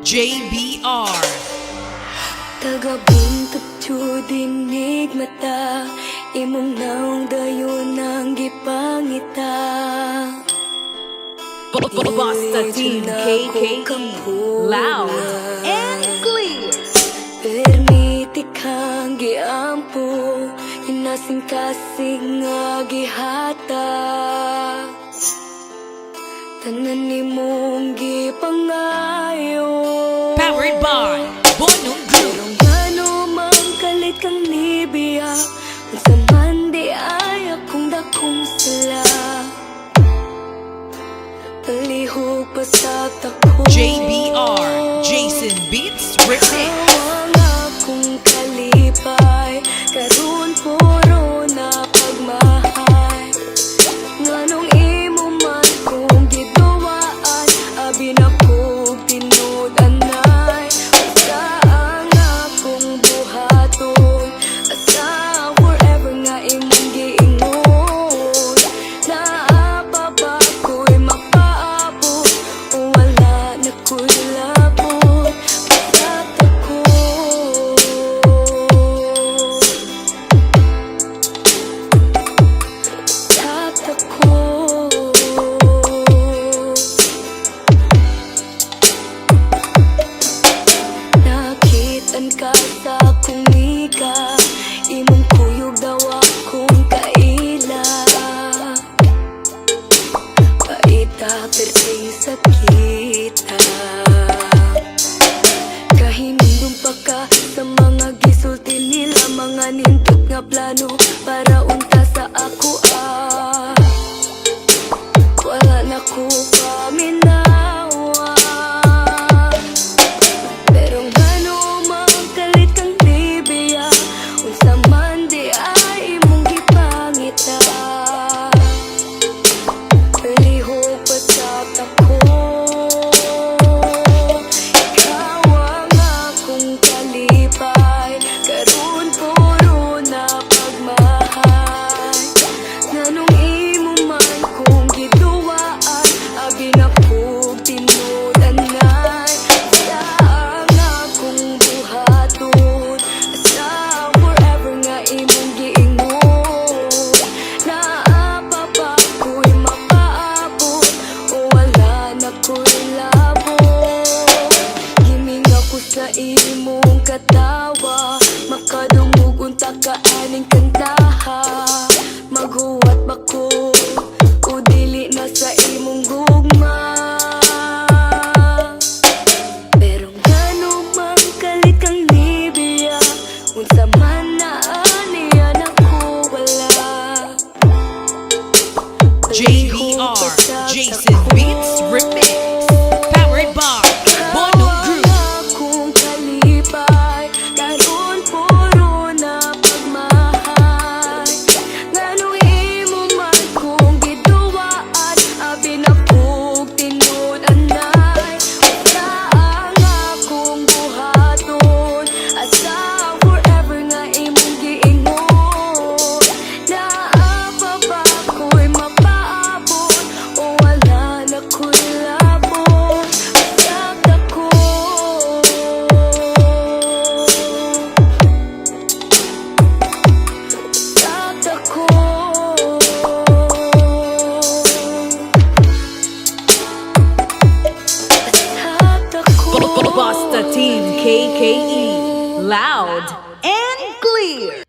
JBR. Tagabuntut to dinig mata, imong naong dayon ang gipangita. Basta Team KKE, loud and clear. Permiti kang giampo, inasing-kasing nga gihata. Tanan nimong gipangayo. Powered by Bonong Group. Pero ngano mang kalit kang nibiya, unsa man di ay akong dakong sala. Palihog pa sa tako. JBR, Jason Beats Remix. Ang akong kalipay, karon puro na pagmahay. Nganong imo man kong giduwaan, abi na kong tinud-anay. Asa ang akong buhaton, asa forever nga imong giingon. Naapa ba ko'y mapaabot, o wala na ko'y labot. Pasat ako, pasat ako. Nakitan ka sa akong ika, imong kuyog daw akong kaila. Paita perting sakita, kahinindong pa ka sa mga gisulti nila, mga nindot nga plano para unta sa ako wala na ko paminawa. Pero ngano mang kalit kang libiya, unsa man di ay imong gipangita. Palihog pa sa tako, ikaw ang akong kalipay, karon puro na pagmahay. Nganong imo man kong giduwaan, abi na kong tinud-anay. Asa ang akong buhaton, asa forever nga imong giingon. Naapa ba ko'y mapaabot, o wala na ko'y labot. Giming ako sa imong katawa, makadungog unta ka aning kantaha. Maghuwat ba ko, o dili na sa imong gugma. Pero ngano mang kalit kang nibiya, unsa man na aniya na ko wala. JBR, Jason Beats Remix. Powered by Bonong Group. Akong kalipay, karon puro na pagmahay. Nganong imo man kong giduwaan, abi na kong tinud-anay. Asa ang akong buhaton, asa forever nga imong giingon. Naapa ba ko'y mapaabot, o wala na ko'y labot. Pasat ako, pasat ako. Pasat ako. Basta Team KKE, loud and clear.